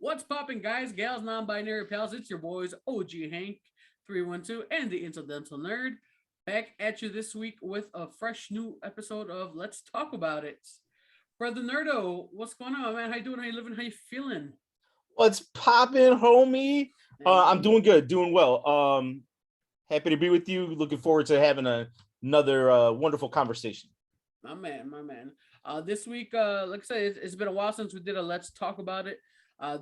What's poppin', guys, gals, non-binary pals? It's your boys, OG Hank 312 and the Incidental Nerd, back at you this week with a fresh new episode of Let's Talk About It. Brother Nerdo, what's going on, man? How you doing? How you living? How you feeling? What's poppin', homie? I'm doing good, doing well. Happy to be with you. Looking forward to having another wonderful conversation. My man, my man. This week, like I said, it's been a while since we did a Let's Talk About It.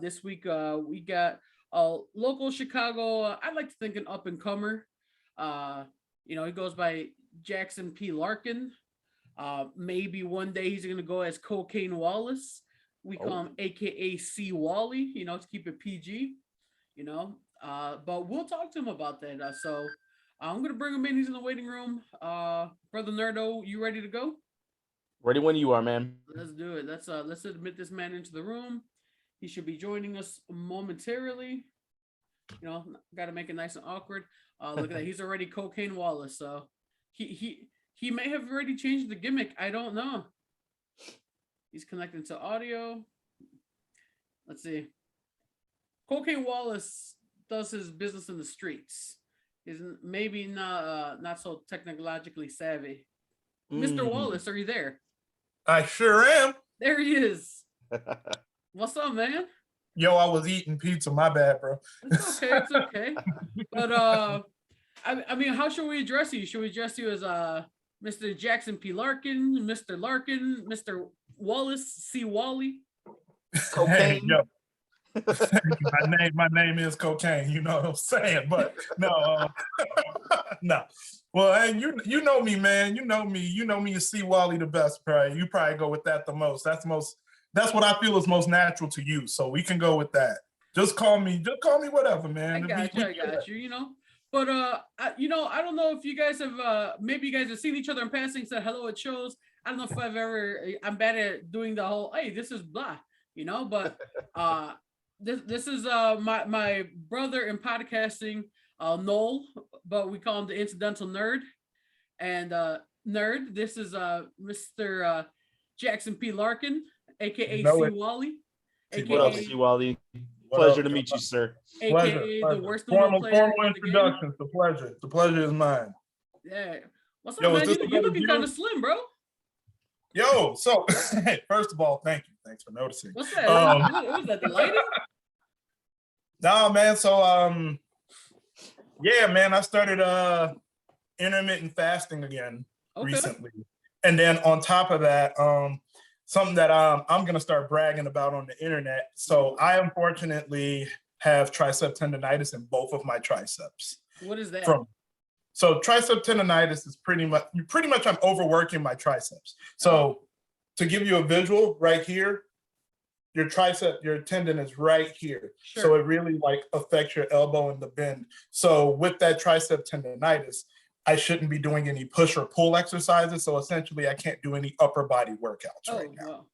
This week, we got a local Chicago. I'd like to think an up and comer. He goes by Jackson P. Larkin. Maybe one day he's gonna go as Cocaine Wallace. We call him AKA C.Wally, to keep it PG, but we'll talk to him about that. So I'm gonna bring him in. He's in the waiting room. Brother Nerdo, you ready to go? Ready when you are, man. Let's do it. Let's admit this man into the room. He should be joining us momentarily. Got to make it nice and awkward. Look at that. He's already Cocaine Wallace. So he may have already changed the gimmick. I don't know. He's connecting to audio. Let's see. Cocaine Wallace does his business in the streets. He's maybe not so technologically savvy. Mr. Wallace, are you there? I sure am. There he is. What's up, man? Yo, I was eating pizza. My bad, bro. It's okay. It's okay. But I mean, how should we address you? Should we address you as Mr. Jackson P. Larkin, Mr. Larkin, Mr. Wallace C.Wally? Cocaine. Hey, yo. my name is Cocaine. You know what I'm saying? But no, no. Well, and you know me, man. You know me as C.Wally the best, probably. You probably go with that the most. That's what I feel is most natural to you. So we can go with that. Just call me whatever, man. I got you. But I don't know if you guys have maybe you guys have seen each other in passing, said hello at shows. I don't know if I'm bad at doing the whole, hey, this is blah, but this is my brother in podcasting, Noel, but we call him the Incidental Nerd. And Nerd, this is Mr. Jackson P. Larkin, aka C.Wally. What up, C.Wally? Pleasure to meet you, sir. AKA the worst formal introductions. The pleasure is mine. Yeah. What's up, man? You looking kind of slim, bro. Yo, so first of all, thank you. Thanks for noticing. What's that? What was that? The lighting? Nah, man. So yeah, man. I started intermittent fasting again recently, and then on top of that, something that I'm gonna start bragging about on the internet. So I unfortunately have tricep tendonitis in both of my triceps. What is that? So tricep tendonitis is pretty much I'm overworking my triceps. So to give you a visual, right here, your tendon is right here. Sure. So it really affects your elbow and the bend. So with that tricep tendonitis, I shouldn't be doing any push or pull exercises. So essentially I can't do any upper body workouts right now. Wow.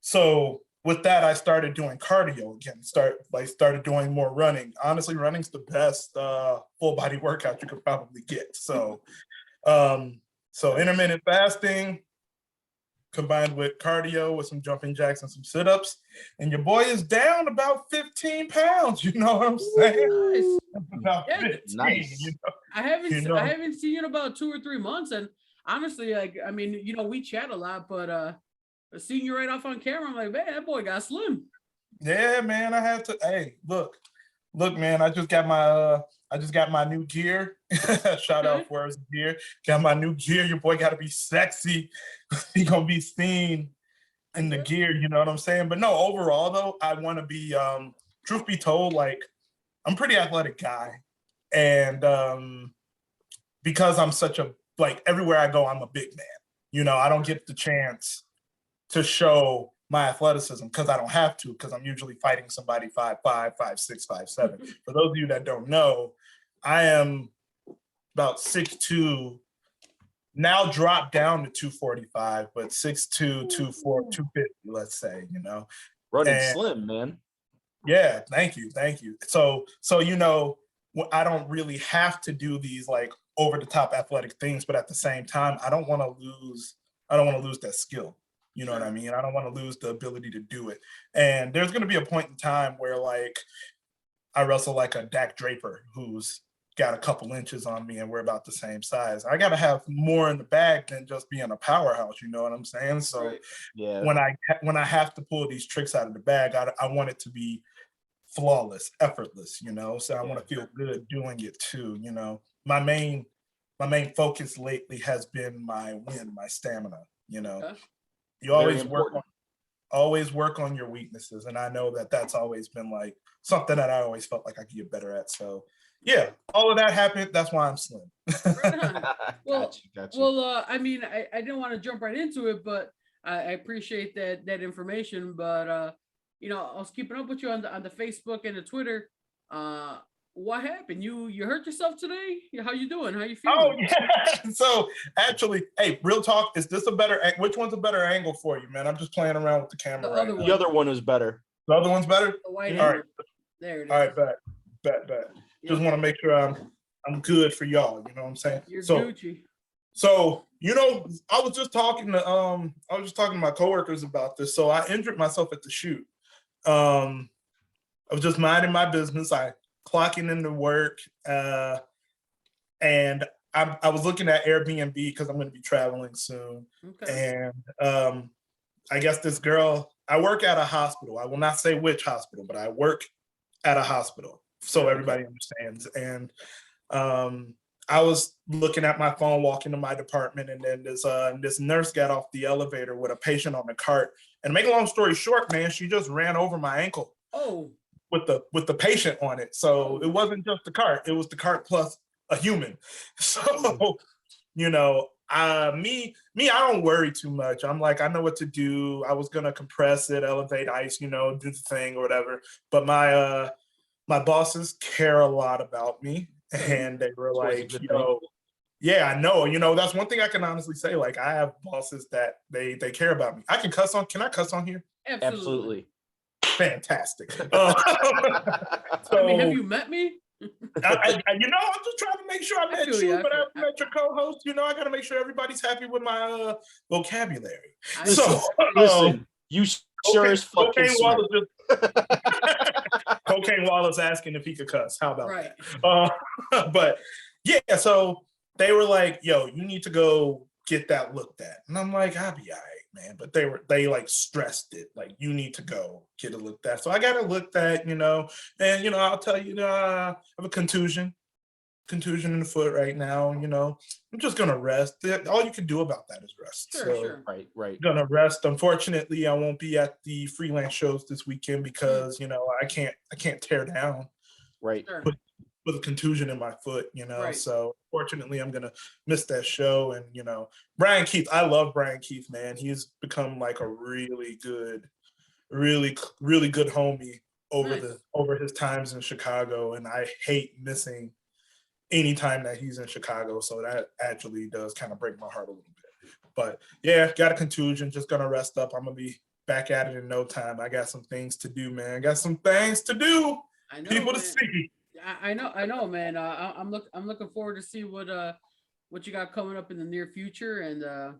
So with that, I started doing cardio again, started doing more running. Honestly, running's the best full body workout you could probably get. So, so intermittent fasting combined with cardio with some jumping jacks and some sit-ups. And your boy is down about 15 pounds. You know what I'm saying? Nice. 15, nice. I haven't seen you in about 2 or 3 months. And honestly, we chat a lot, but seeing you right off on camera, I'm like, man, that boy got slim. Yeah, man, I had to. Hey, look, man, I just got my new gear. Shout out for his gear. Got my new gear. Your boy got to be sexy. He gonna be seen in the gear. You know what I'm saying? But no, overall though, I want to be. Truth be told, I'm a pretty athletic guy, and because I'm such a everywhere I go, I'm a big man. I don't get the chance to show my athleticism because I don't have to, because I'm usually fighting somebody 5'5", 5'6", 5'7". For those of you that don't know, I am about 6'2", now dropped down to 245, but 6'2", 250, let's say, Running slim, man. Yeah, thank you. So I don't really have to do these over the top athletic things, but at the same time, I don't want to lose that skill. You know what I mean? I don't want to lose the ability to do it. And there's going to be a point in time where like I wrestle like a Dak Draper who's got a couple inches on me and we're about the same size. I got to have more in the bag than just being a powerhouse. You know what I'm saying? So yeah, when I have to pull these tricks out of the bag, I want it to be flawless, effortless, you know. So I want to feel good doing it too, you know. My main focus lately has been my stamina, you know. You always work on your weaknesses, and I know that that's always been like something that I always felt like I could get better at. So yeah, all of that happened. That's why I'm slim. Right on. Well, gotcha. well, I mean, I didn't want to jump right into it, but I appreciate that information. But you know, I was keeping up with you on the Facebook and the Twitter. What happened? You hurt yourself today? How you doing? How you feeling? Oh yeah. So actually, hey, real talk. Is this a better? Which one's a better angle for you, man? I'm just playing around with the camera right now. The other one is better. The other one's better. The white All right. There it is. All right, bet. Just want to make sure I'm good for y'all. You know what I'm saying? You're Gucci. So you know, I was just talking to my coworkers about this. So I injured myself at the shoot. I was just minding my business. I clocking into work, and I was looking at Airbnb because I'm going to be traveling soon. Okay. And I guess this girl. I work at a hospital. I will not say which hospital, but I work at a hospital, so everybody understands. And I was looking at my phone, walking to my department, and then this nurse got off the elevator with a patient on the cart. And to make a long story short, man, she just ran over my ankle. Oh. With the patient on it. So it wasn't just the cart; it was the cart plus a human. So you know, me, I don't worry too much. I'm like, I know what to do. I was gonna compress it, elevate ice, you know, do the thing or whatever. But my bosses care a lot about me, and they were like, you know, yeah, I know. You know, that's one thing I can honestly say. Like, I have bosses that they care about me. I can cuss on. Can I cuss on here? Absolutely. Fantastic. So, I mean, have you met me? you know, I'm just trying to make sure I met you, but I've met your co-host. You know, I got to make sure everybody's happy with my vocabulary. Listen, you sure as fucking Cocaine Wallace asking if he could cuss. How about that? But yeah, so they were like, "Yo, you need to go get that looked at," and I'm like, "I'll be all right, man." But they like stressed it, like, you need to go get it looked at. So I got it looked at, you know, and you know, I'll tell you, I have a contusion in the foot right now. You know, I'm just gonna rest. All you can do about that is rest. Sure. Right. Gonna rest. Unfortunately, I won't be at the freelance shows this weekend because you know I can't tear down. Right. With a contusion in my foot, you know. So fortunately, I'm gonna miss that show. And you know, Brian Keith, I love Brian Keith, man. He's become like a really good homie over his times in Chicago, and I hate missing any time that he's in Chicago. So that actually does kind of break my heart a little bit. But yeah, got a contusion, just gonna rest up. I'm gonna be back at it in no time. I got some things to do, man. Got some things to do. I know, people man. To see. I know, man. I'm looking forward to see what you got coming up in the near future, and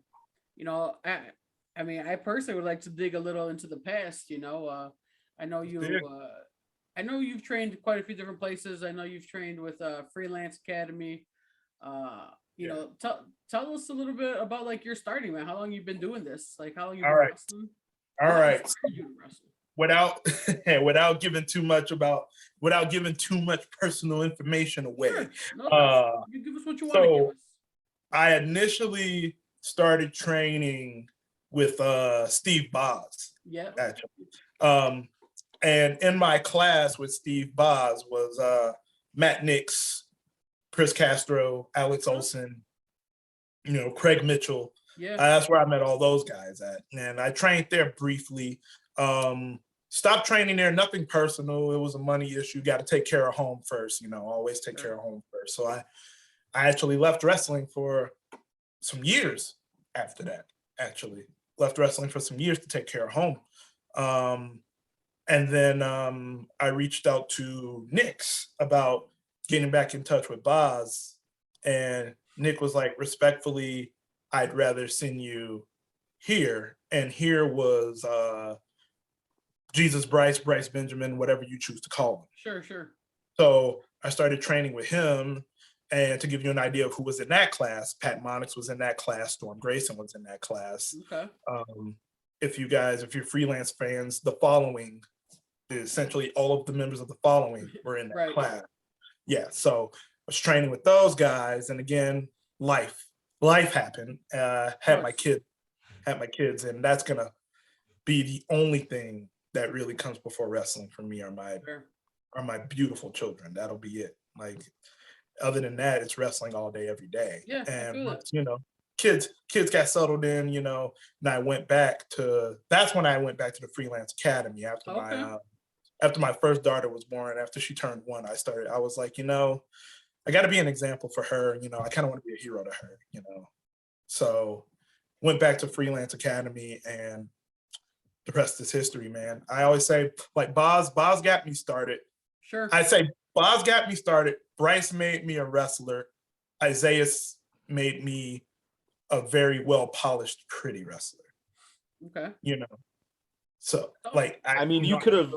you know, I mean, I personally would like to dig a little into the past. You know, I know you've trained quite a few different places. I know you've trained with Freelance Academy. You know, tell us a little bit about like your starting, man. How long you've been doing this? Like how long you've been wrestling? All right. Without giving too much personal information away. Sure. No, you give us what you want to give us. I initially started training with Steve Boz. Yeah. Actually. And in my class with Steve Boz was Matt Nix, Chris Castro, Alex Olson, you know, Craig Mitchell. Yeah. That's where I met all those guys at. And I trained there briefly. Stopped training there, nothing personal. It was a money issue. Got to take care of home first, you know, always take care of home first. So I actually left wrestling for some years after that, left wrestling for some years to take care of home. And then I reached out to Nix about getting back in touch with Boz. And Nick was like, respectfully, I'd rather send you here, and here was Jesus Bryce Benjamin, whatever you choose to call him. Sure. So I started training with him. And to give you an idea of who was in that class, Pat Monix was in that class, Storm Grayson was in that class. Okay. If you're freelance fans, the following, essentially all of the members of the following were in that class. Yeah, so I was training with those guys, and again, life happened. Had my kids, and that's gonna be the only thing that really comes before wrestling for me. Are my beautiful children. That'll be it. Like, other than that, it's wrestling all day, every day. Yeah, and kids got settled in, and I went back to. That's when I went back to the freelance academy after my first daughter was born. After she turned 1, I was like, I got to be an example for her. I kind of want to be a hero to her. So went back to freelance academy, and the rest is history, man. I always say, like, Boz got me started. Sure. I say Boz got me started. Bryce made me a wrestler. Isaiah made me a very well-polished, pretty wrestler. Okay. So, like, you could have.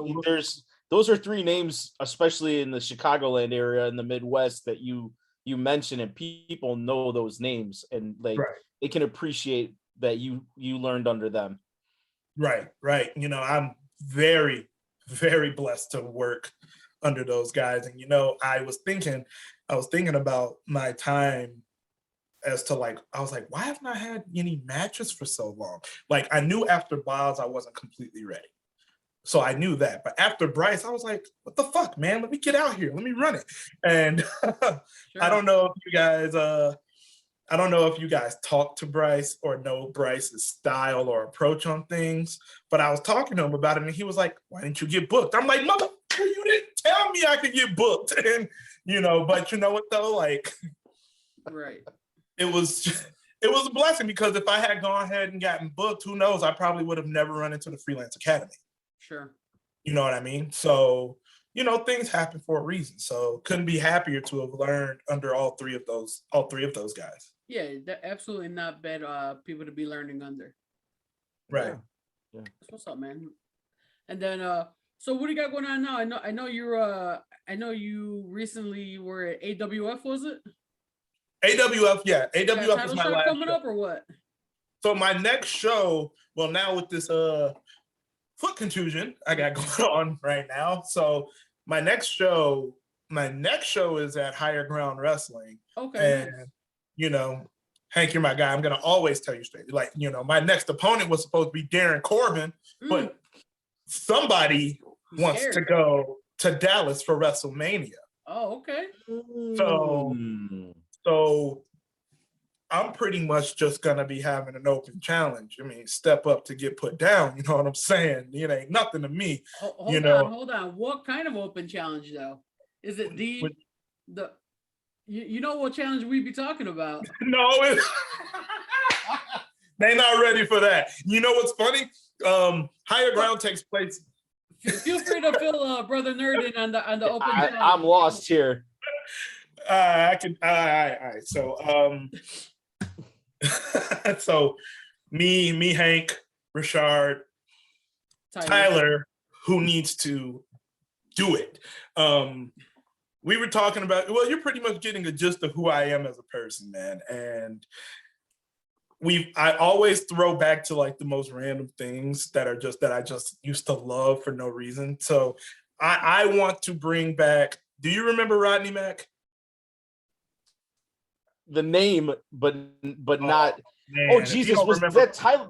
Those are 3 names, especially in the Chicagoland area in the Midwest, that you mentioned, and people know those names, and like they can appreciate that you learned under them. Right. I'm very, very blessed to work under those guys. And I was thinking about my time as to, like, I was like, why haven't I had any matches for so long? Like, I knew after Boz I wasn't completely ready. So I knew that. But after Bryce, I was like, what the fuck, man? Let me get out here. Let me run it. And sure. I don't know if you guys talk to Bryce or know Bryce's style or approach on things, but I was talking to him about it, and he was like, why didn't you get booked? I'm like, motherfucker, you didn't tell me I could get booked. And, but you know what, though? Like, right. It was a blessing, because if I had gone ahead and gotten booked, who knows? I probably would have never run into the freelance academy. Sure. You know what I mean? So, things happen for a reason. So couldn't be happier to have learned under all three of those guys. Yeah, absolutely not bad people to be learning under. Right. Yeah. That's what's up, man. And then so what do you got going on now? I know you recently were at AWF, was it? AWF, yeah. AWF is my last coming show. up or what? So my next show, well, now with this foot contusion I got going on right now. So my next show is at Higher Ground Wrestling. Okay. And Hank, you're my guy. I'm gonna always tell you straight. Like, my next opponent was supposed to be Darren Corbin, but somebody wants to go to Dallas for WrestleMania. Oh, okay. So I'm pretty much just gonna be having an open challenge. I mean, step up to get put down. You know what I'm saying? It ain't nothing to me. Hold on. What kind of open challenge though? Is it you know what challenge we be talking about? No, they're not ready for that. You know what's funny? Higher Ground takes place. Feel free to fill Brother Nerd in on the open challenge. I'm lost here. I can. All right. So, so me, Hank, Richard, Tyler, who needs to do it. We were talking about. Well, you're pretty much getting a gist of who I am as a person, man. And I always throw back to like the most random things that I just used to love for no reason. So I want to bring back. Do you remember Rodney Mack? The name, but not. Man, oh Jesus, was that Tyler?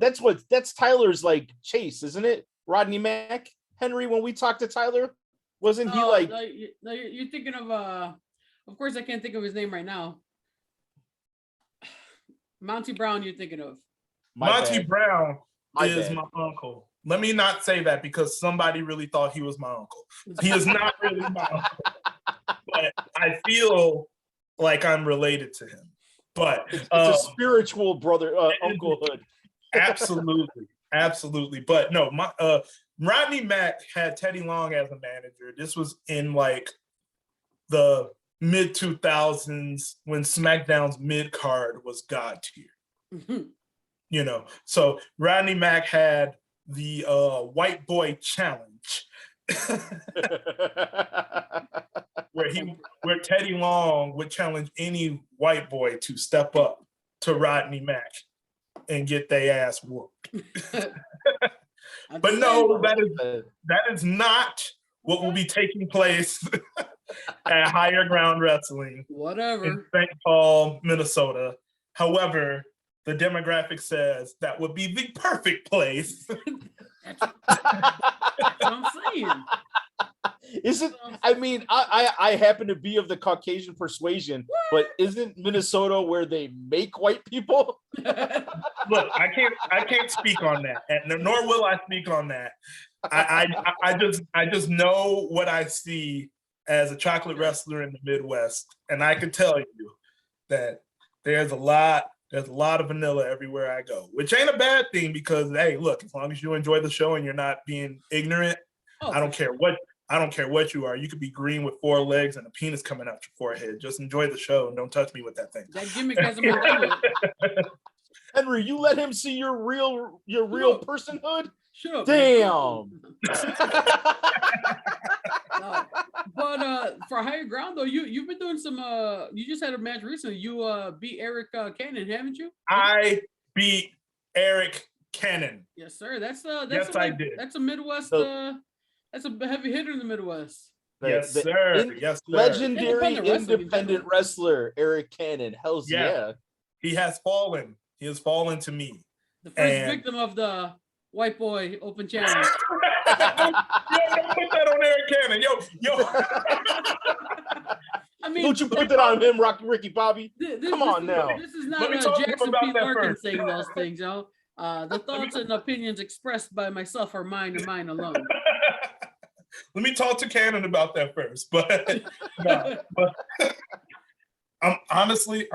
That's Tyler's like Chase, isn't it? Rodney Mack, Henry. When we talked to Tyler, wasn't he like? No, you're thinking of. Of course, I can't think of his name right now. Monty Brown, you're thinking of. Monty Brown is my uncle. Let me not say that because somebody really thought he was my uncle. He is not really my uncle. But I feel like I'm related to him. But it's a spiritual brother unclehood. Absolutely. But no, Rodney Mack had Teddy Long as a manager. This was in like the mid 2000s when SmackDown's mid card was God tier. you know. So Rodney Mack had the white boy challenge. where Teddy Long would challenge any white boy to step up to Rodney Mack and get their ass whooped. But no, that is not what will be taking place at Higher Ground Wrestling. Whatever. In St. Paul, Minnesota. However, the demographic says that would be the perfect place. That's what I'm saying. Isn't I mean I happen to be of the Caucasian persuasion, but isn't Minnesota where they make white people? Look, I can't speak on that, and nor will I speak on that. I just know what I see as a chocolate wrestler in the Midwest, and I can tell you that there's a lot of vanilla everywhere I go, which ain't a bad thing because hey, look, as long as you enjoy the show and you're not being ignorant, I don't care what you are. You could be green with 4 legs and a penis coming out your forehead. Just enjoy the show and don't touch me with that thing. That gimmick has a Henry, you let him see your real personhood? Shut up. Damn. No. But for Higher Ground though, you've been doing some you just had a match recently. You beat Eric Cannon, haven't you? I beat Eric Cannon. Yes, sir. That's I did. That's a Midwest that's a heavy hitter in the Midwest. Yes, sir. Yes, sir. Legendary independent wrestler Eric Cannon. Hell's yeah. He has fallen. He has fallen to me. The first victim of the White Boy Open Challenge. Yo, don't put that on Eric Cannon. Yo. I mean, don't you put that on him, Ricky Bobby? Come on now. This is not Jackson P. Larkin saying those things, yo. The thoughts and opinions expressed by myself are mine and mine alone. Let me talk to Cannon about that first. But honestly,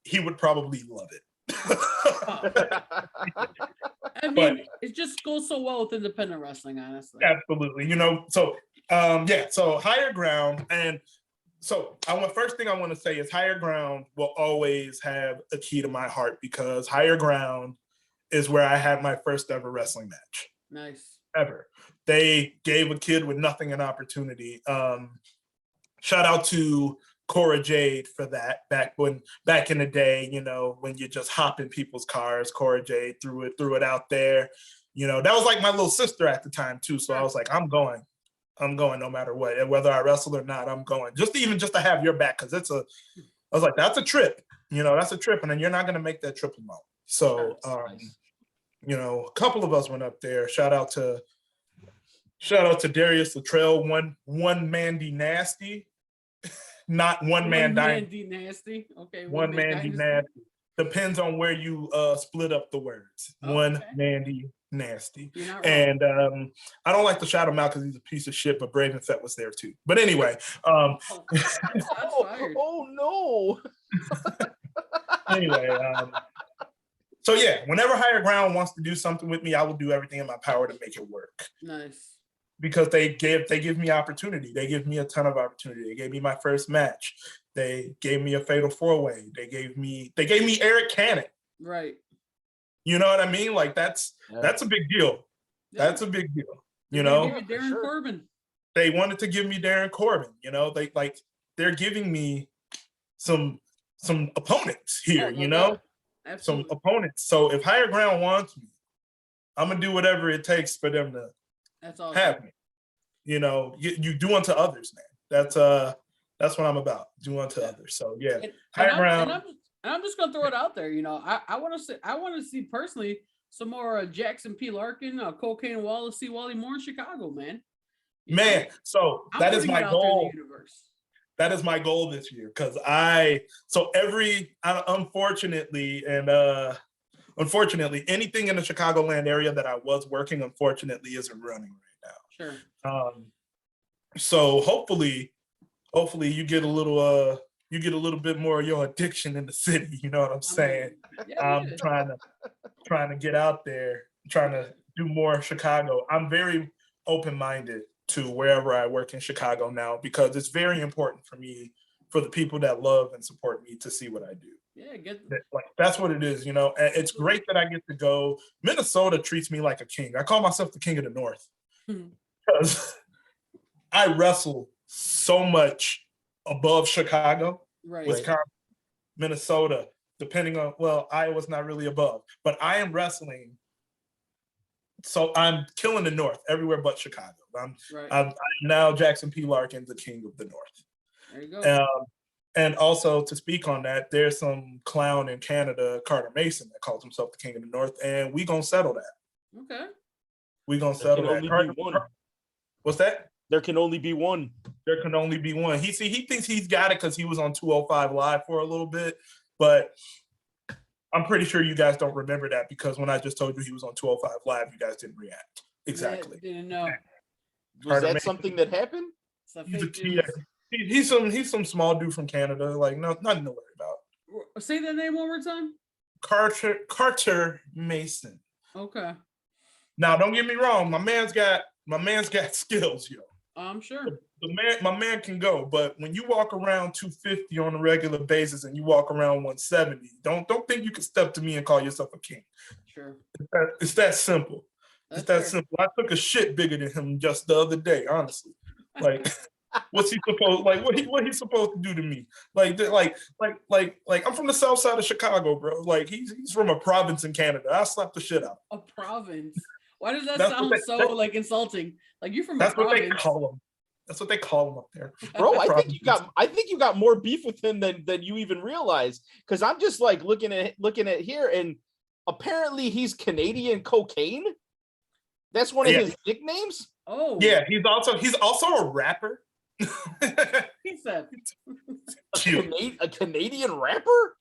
he would probably love it. I mean, it just goes so well with independent wrestling, honestly. Absolutely. You know, so so Higher Ground, and so first thing I want to say is Higher Ground will always have a key to my heart because Higher Ground is where I had my first ever wrestling match. Nice. Ever. They gave a kid with nothing an opportunity. Shout out to Cora Jade for that. Back in the day, you know, when you just hop in people's cars, Cora Jade threw it out there. You know, that was like my little sister at the time too. So I was like, I'm going no matter what. And whether I wrestle or not, I'm going. Just to have your back, because I was like, that's a trip. You know, that's a trip. And then you're not gonna make that trip alone. So you know, a couple of us went up there. Shout out to Darius Luttrell, one Mandy Nasty. Not one man Mandy Nasty. Okay. One Mandy Nasty. Depends on where you split up the words. One Mandy Nasty. And I don't like to shout him out because he's a piece of shit, but Braven Fett was there too. But anyway. Oh no. Anyway, so yeah, whenever Higher Ground wants to do something with me, I will do everything in my power to make it work. Nice. Because they give me opportunity. They give me a ton of opportunity. They gave me my first match. They gave me a fatal 4-way. They gave me Eric Cannon. Right. You know what I mean? Like that's a big deal. Yeah. That's a big deal. You know? Darren Corbin. They wanted to give me Darren Corbin. You know, they're giving me some opponents here, you know? Absolutely. Some opponents. So if Higher Ground wants me, I'm gonna do whatever it takes for them to have me. You know, you do unto others, man. That's what I'm about. Do unto others. So yeah, Higher Ground. And I'm just gonna throw it out there. You know, I want to see personally some more Jackson P. Larkin, Cocaine Wallace, C.Wally more in Chicago, man. So that is my goal. That is my goal this year because unfortunately, anything in the Chicagoland area that I was working, unfortunately, isn't running right now. Sure. So hopefully you get a little bit more of your addiction in the city. You know what I'm saying? I'm trying to get out there, trying to do more Chicago. I'm very open-minded to wherever I work in Chicago now because it's very important for me, for the people that love and support me, to see what I do. Yeah, get Like that's what it is, you know. And it's great that I get to go. Minnesota treats me like a king. I call myself the king of the North because I wrestle so much above Chicago, right. Wisconsin, Minnesota, depending on, well, Iowa's not really above, but I am wrestling. So I'm killing the North everywhere but Chicago. I'm now Jackson P. Larkin, the king of the North. There you go. And also to speak on that, there's some clown in Canada, Carter Mason, that calls himself the king of the North, and we gonna settle that. Okay. We gonna settle that. What's that? There can only be one. There can only be one. He thinks he's got it because he was on 205 Live for a little bit, but I'm pretty sure you guys don't remember that because when I just told you he was on 205 Live, you guys didn't react. Exactly. Yeah, didn't know. Was that something that happened? He's some small dude from Canada. Like nothing to worry about. Say that name one more time. Carter Mason. Okay. Now don't get me wrong. My man's got skills, yo. I'm sure. My man can go, but when you walk around 250 on a regular basis and you walk around 170, don't think you can step to me and call yourself a king. Sure. It's that simple. That's it's that fair. simple. I took a shit bigger than him just the other day, honestly. Like, what's he supposed? Like, what he supposed to do to me? Like, I'm from the south side of Chicago, bro. Like, he's from a province in Canada. I slapped the shit out. A province. Why does that sound so like insulting? Like you're from a province. What they call him. That's what they call him up there. Bro, I think you got more beef with him than you even realize. Because I'm just like looking at here, and apparently he's Canadian cocaine. That's one of his nicknames. Oh yeah, he's also a rapper. He said a Canadian rapper.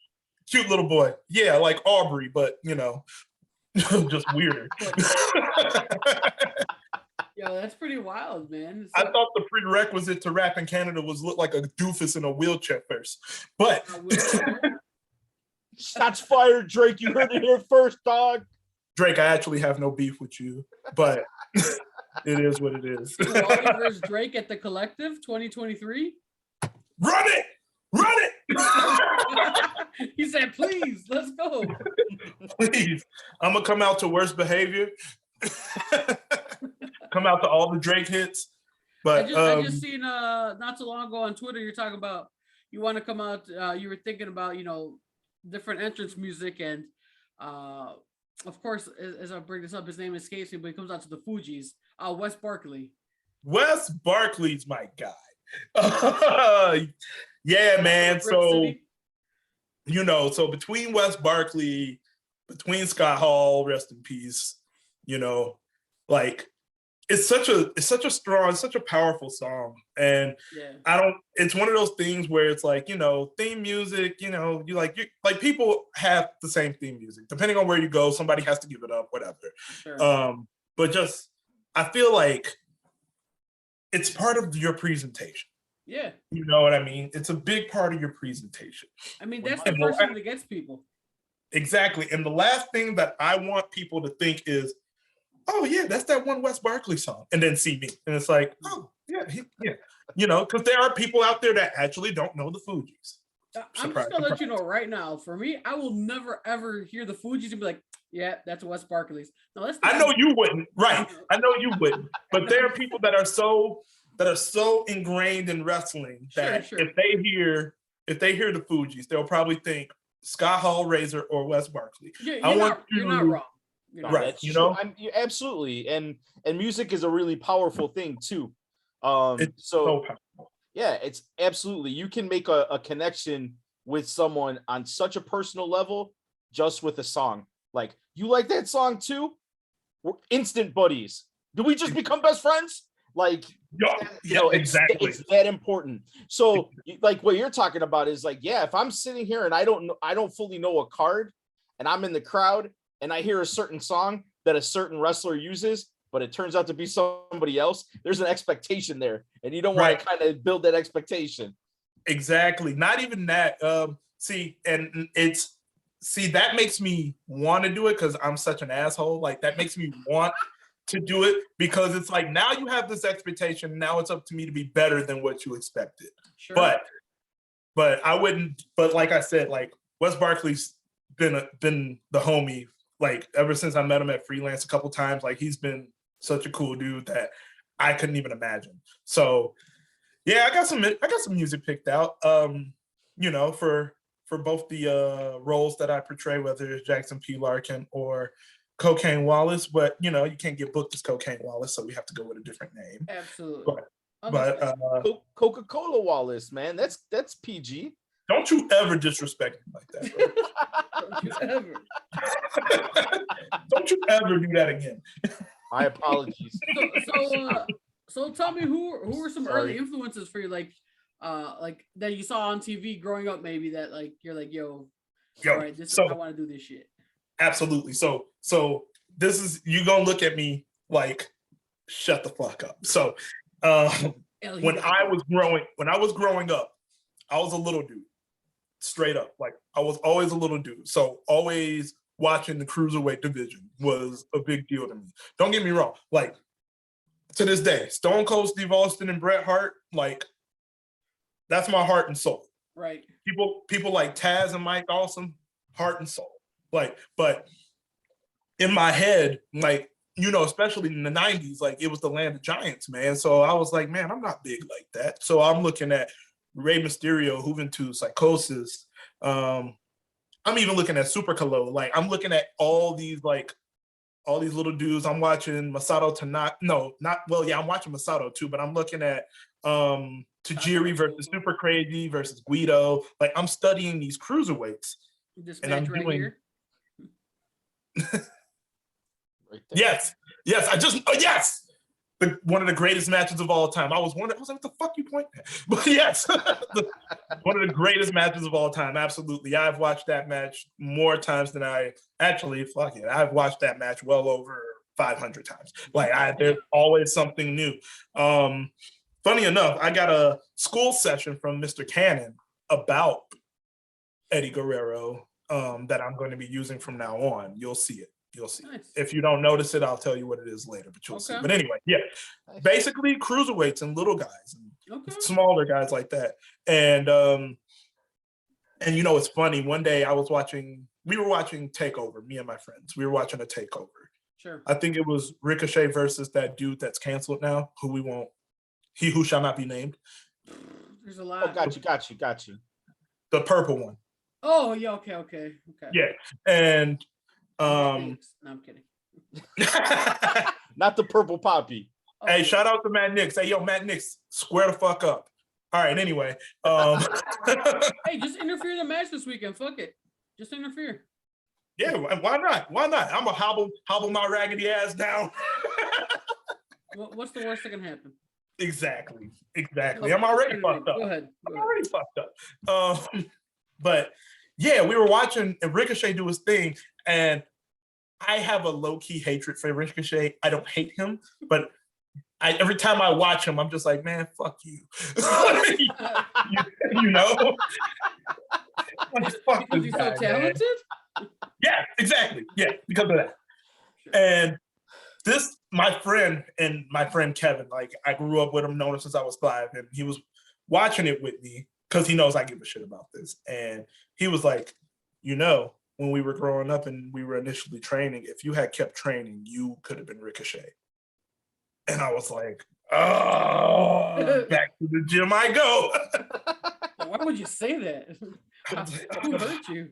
Cute little boy. Yeah, like Aubrey, but you know, just weirder. Yo, that's pretty wild, man. I thought the prerequisite to rap in Canada was look like a doofus in a wheelchair first. But shots fired, Drake. You heard it here first, dog. Drake, I actually have no beef with you, but it is what it is. C.Wally versus Drake at the Collective 2023. Run it! Run it! He said, please, let's go. Please. I'm going to come out to Worst Behavior. Come out to all the Drake hits. But I just seen not too long ago on Twitter, you're talking about you want to come out, you were thinking about, different entrance music, and of course, as I bring this up, his name escapes me, but he comes out to the Fugees. Wes Barkley. Wes Barkley's my guy. Yeah, man. So, so between Wes Barkley, between Scott Hall, rest in peace, it's such a strong, such a powerful song. And it's one of those things where it's like, theme music, people have the same theme music. Depending on where you go, somebody has to give it up, whatever. Sure. But I feel like it's part of your presentation. Yeah. You know what I mean? It's a big part of your presentation. I mean, that's the first thing that gets people. Exactly. And the last thing that I want people to think is, oh yeah, that's that one Wes Barkley song, and then see me, and it's like, oh yeah, because there are people out there that actually don't know the Fugees. I'm just gonna let you know right now. For me, I will never ever hear the Fugees and be like, yeah, that's Wes Barkley's. No, I know you wouldn't, right? I know you wouldn't, but there are people that are so ingrained in wrestling that if they hear the Fugees, they'll probably think Scott Hall, Razor, or Wes Barkley. You're not wrong. Right, absolutely, and music is a really powerful thing too. It's so powerful. Yeah, it's absolutely, you can make a connection with someone on such a personal level just with a song. Like, you like that song too? We're instant buddies. Do we just become best friends? Like, exactly. It's that important. So, like, what you're talking about is like, yeah, if I'm sitting here and I don't fully know a card, and I'm in the crowd, and I hear a certain song that a certain wrestler uses, but it turns out to be somebody else, there's an expectation there, and you don't want to kind of build that expectation. Exactly. Not even that. That makes me want to do it because I'm such an asshole. Like, that makes me want to do it because it's like, now you have this expectation. Now it's up to me to be better than what you expected. Sure. But I wouldn't. But like I said, like, Wes Barkley's been the homie, like ever since I met him at Freelance a couple times. Like he's been such a cool dude that I couldn't even imagine. So yeah, I got some music picked out. You know, for both the roles that I portray, whether it's Jackson P. Larkin or Cocaine Wallace, but you know, you can't get booked as Cocaine Wallace, so we have to go with a different name. Absolutely. But Coca-Cola Wallace, man, that's PG. Don't you ever disrespect him like that, bro. Don't you ever. Don't you ever do that again. My apologies. So tell me who were some early influences for you, like that you saw on TV growing up, maybe that like you're like, yo, all right, I want to do this shit. Absolutely. So this is, you gonna look at me like, shut the fuck up. So when I was growing up, I was a little dude. Straight up. Like I was always a little dude. So always watching the cruiserweight division was a big deal to me. Don't get me wrong. Like to this day, Stone Cold Steve Austin and Bret Hart, like that's my heart and soul. Right. People like Taz and Mike Awesome, heart and soul. Like, but in my head, like, you know, especially in the 90s, like it was the land of giants, man. So I was like, man, I'm not big like that. So I'm looking at Rey Mysterio, Juventud, Psychosis. I'm even looking at Super Calo. Like I'm looking at all these little dudes. I'm watching Masato Tanaka. No, not well, yeah, I'm watching Masato too, but I'm looking at Tajiri versus Super Crazy versus Guido. Like I'm studying these cruiserweights. This match I'm right doing here. Right yes. Yes. One of the greatest matches of all time. I was like, what the fuck you pointing at? But yes, one of the greatest matches of all time. Absolutely. I've watched that match more times than I've watched that match well over 500 times. Like there's always something new. Funny enough, I got a school session from Mr. Cannon about Eddie Guerrero that I'm going to be using from now on. You'll see it. Nice. If you don't notice it, I'll tell you what it is later, but you'll see. But anyway, yeah, basically cruiserweights and little guys and smaller guys like that. And you know, it's funny. One day we were watching Takeover, me and my friends. We were watching a Takeover. Sure. I think it was Ricochet versus that dude that's canceled now, he who shall not be named. There's a lot. Oh, got you. The purple one. Oh, yeah, okay. Yeah. And no, I'm kidding. Not the purple poppy. Hey, shout out to Matt Nix. Hey, yo, Matt Nix, square the fuck up. All right, anyway. Hey, just interfere in the match this weekend. Fuck it. Just interfere. Yeah, why not? I'm gonna hobble my raggedy ass down. What's the worst that can happen? Exactly. I'm already fucked up. Go ahead. I'm already fucked up. But yeah, we were watching Ricochet do his thing, and I have a low-key hatred for Ricochet. I don't hate him, but every time I watch him, I'm just like, man, fuck you. you know? Like, fuck because he's so talented? Man. Yeah, exactly. Yeah, because of that. And my friend Kevin, like I grew up with him, known him since I was 5, and he was watching it with me because he knows I give a shit about this. And he was like, you know, when we were growing up and we were initially training, if you had kept training, you could have been Ricochet. And I was like, oh, back to the gym I go. Why would you say that? Who hurt you?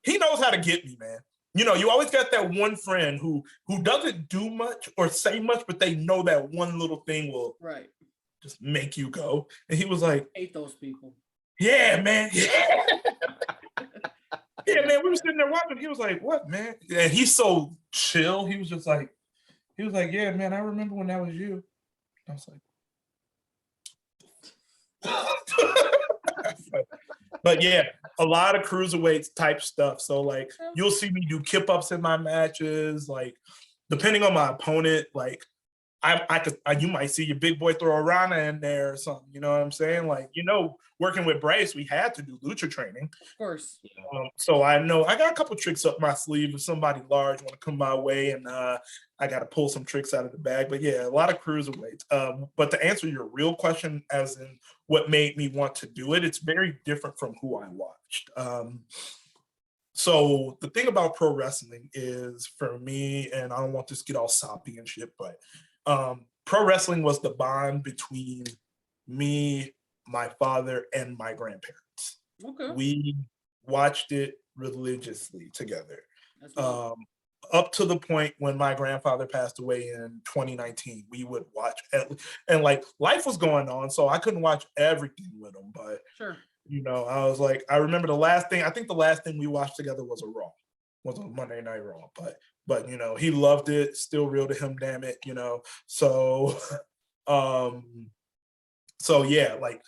He knows how to get me, man. You know, you always got that one friend who doesn't do much or say much, but they know that one little thing will just make you go. And he was like, hate those people. Yeah, man. Yeah. Yeah, man. We were sitting there watching. He was like, what, man? And he's so chill. He was like, yeah, man, I remember when that was you. I was like, but yeah, a lot of cruiserweights type stuff. So like, you'll see me do kip ups in my matches. Like, depending on my opponent, like you might see your big boy throw a Rana in there or something. You know what I'm saying? Like, you know, working with Bryce, we had to do lucha training. Of course. So I know I got a couple tricks up my sleeve if somebody large want to come my way, and I got to pull some tricks out of the bag. But yeah, a lot of cruiserweights. But to answer your real question, as in what made me want to do it, it's very different from who I watched. So the thing about pro wrestling is, for me, and I don't want this to get all soppy and shit, but pro wrestling was the bond between me, my father, and my grandparents. Okay. We watched it religiously together. That's nice. Up to the point when my grandfather passed away in 2019, we would watch, and like life was going on, so I couldn't watch everything with him. But Sure. you know, I was like, I remember the last thing we watched together was a Monday Night Raw. But you know, he loved it, still real to him, damn it, you know. So so yeah, like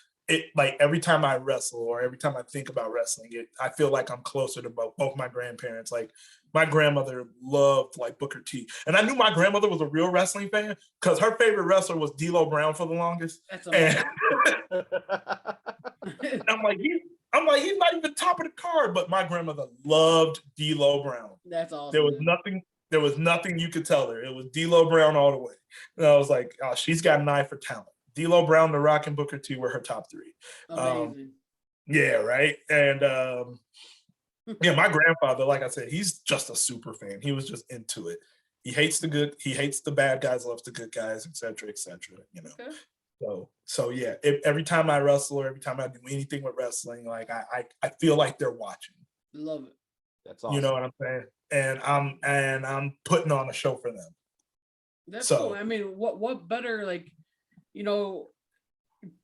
every time I wrestle or every time I think about wrestling, I feel like I'm closer to both my grandparents. Like my grandmother loved like Booker T, and I knew my grandmother was a real wrestling fan because her favorite wrestler was D'Lo Brown for the longest. That's amazing. And I'm like, he's not even top of the card, but my grandmother loved D'Lo Brown. That's awesome. There was nothing you could tell her. It was D'Lo Brown all the way. And I was like, oh, she's got an eye for talent. D'Lo Brown, The Rock, and Booker T were her top three. Amazing. Yeah, right. And yeah, my grandfather, like I said, he's just a super fan. He was just into it. He hates the bad guys, loves the good guys, etc., etc. You know. Okay. So yeah, every time I wrestle or every time I do anything with wrestling, like I feel like they're watching. Love it. That's awesome. You know what I'm saying? And I'm putting on a show for them. That's cool. I mean, what better, like, you know,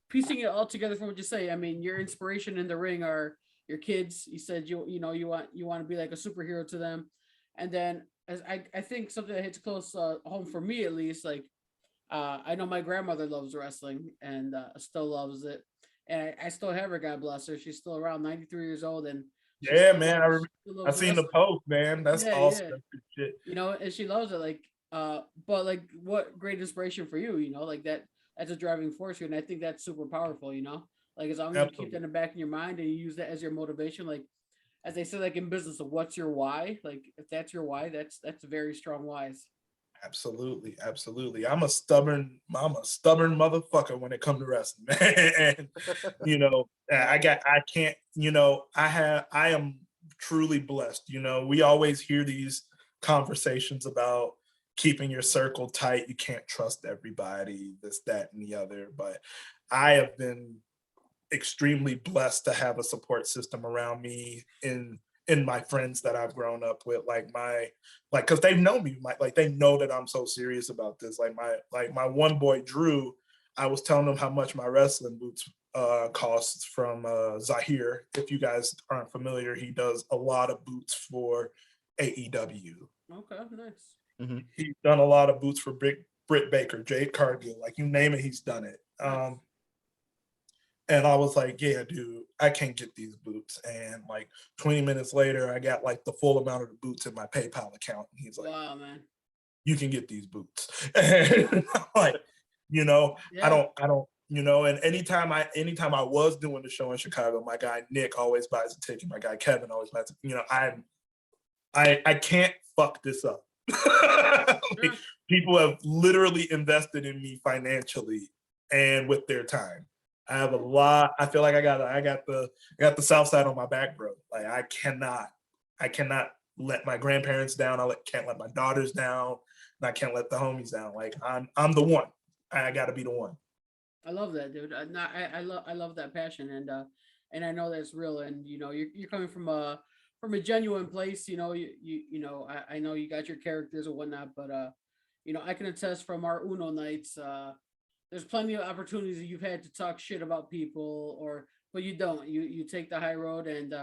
piecing it all together from what you say. I mean, your inspiration in the ring are your kids. You said you want to be like a superhero to them, and then as I think something that hits close home for me at least, like I know my grandmother loves wrestling and still loves it, and I still have her. God bless her. She's still around, 93 years old, and yeah, man, I seen the post, man. That's awesome. Yeah. Shit. You know, and she loves it. Like, but like, what great inspiration for you. You know, like that's a driving force here, and I think that's super powerful. You know, like as long as you keep that in the back of your mind and you use that as your motivation, like as they say, like in business, so what's your why? Like if that's your why, that's very strong whys. Absolutely. I'm a stubborn motherfucker when it comes to wrestling, man. And you know, I can't, you know, I am truly blessed. You know, we always hear these conversations about keeping your circle tight. You can't trust everybody, this, that, and the other. But I have been extremely blessed to have a support system around me in my friends that I've grown up with, because they know me, like they know that I'm so serious about this. Like my one boy Drew, I was telling him how much my wrestling boots costs from Zahir. If you guys aren't familiar, he does a lot of boots for AEW. Okay, nice. Mm-hmm. He's done a lot of boots for Britt Baker, Jade Cargill, like you name it, he's done it. Nice. And I was like, yeah, dude, I can't get these boots. And like 20 minutes later, I got like the full amount of the boots in my PayPal account. And he's like, wow, man, you can get these boots. And I'm like, you know, yeah. I don't, you know, and anytime I was doing the show in Chicago, my guy Nick always buys a ticket. My guy Kevin always buys it. You know, I can't fuck this up. Like, people have literally invested in me financially and with their time. I have a lot. I feel like I got the South Side on my back, bro. Like I cannot let my grandparents down. Can't let my daughters down, and I can't let the homies down. Like I'm the one. I got to be the one. I love that, dude. I love that passion, and I know that's real. And you know, you're coming from a genuine place. You know, you know, I know you got your characters and whatnot, but you know, I can attest from our Uno nights. There's plenty of opportunities that you've had to talk shit about people, but you don't. You take the high road, and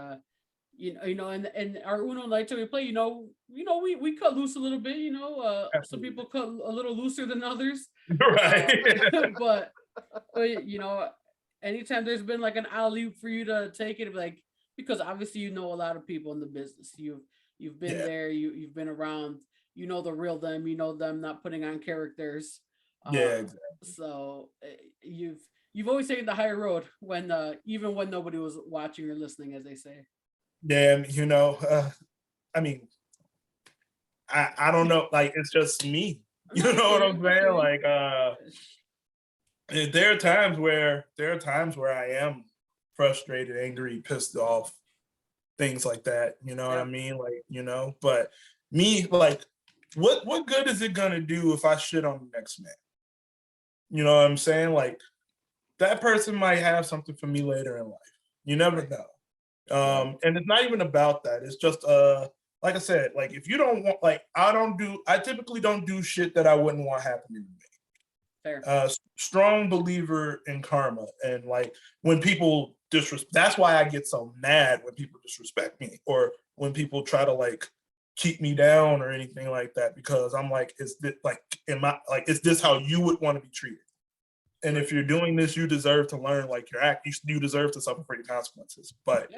you know, and our Uno nights that we play, you know, we cut loose a little bit. You know, some people cut a little looser than others, right? But you know, anytime there's been like an alley for you to take it, like because obviously you know a lot of people in the business. You've been there. You've been around. You know the real them. You know them not putting on characters. Yeah, exactly. So you've always taken the higher road when even when nobody was watching or listening, as they say. Yeah, you know, I mean, I don't know, like it's just me. You know what I'm saying? Like there are times where I am frustrated, angry, pissed off, things like that. You know what I mean? Like, you know, but me, like, what good is it gonna do if I shit on the next man? You know what I'm saying? Like, that person might have something for me later in life. You never know. And it's not even about that. It's just like I said, like if you don't want, like I typically don't do shit that I wouldn't want happening to me. Fair. Strong believer in karma, and like when people disrespect, that's why I get so mad when people disrespect me or when people try to like keep me down or anything like that, because I'm like, is this like is this how you would want to be treated? And if you're doing this, you deserve to learn, like you deserve to suffer for your consequences. But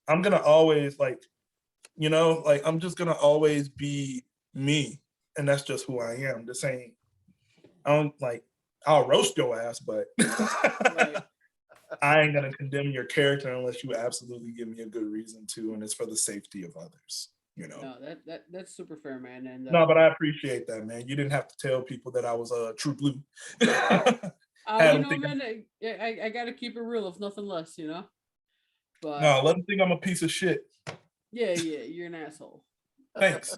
I'm gonna always like, you know, like I'm just gonna always be me, and that's just who I am. This ain't, I don't like, I'll roast your ass, but I ain't gonna condemn your character unless you absolutely give me a good reason to, and it's for the safety of others. You know. No, that's super fair, man. And no, but I appreciate that, man. You didn't have to tell people that I was a true blue. You know, man, I gotta keep it real, if nothing less, you know. But no, let them think I'm a piece of shit. Yeah, you're an asshole. Thanks.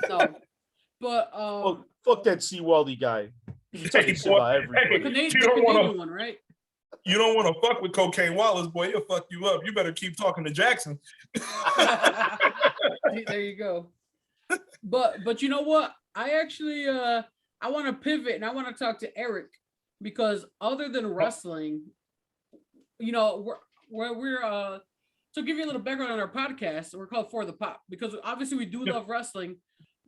No, but fuck that C.Wally guy. You don't want right? You don't want to fuck with Cocaine Wallace, boy. He'll fuck you up. You better keep talking to Jackson. There you go. But you know what? I actually I want to pivot and I want to talk to Eric, because other than wrestling, you know, we're so give you a little background on our podcast. We're called For the Pop because obviously we do love wrestling,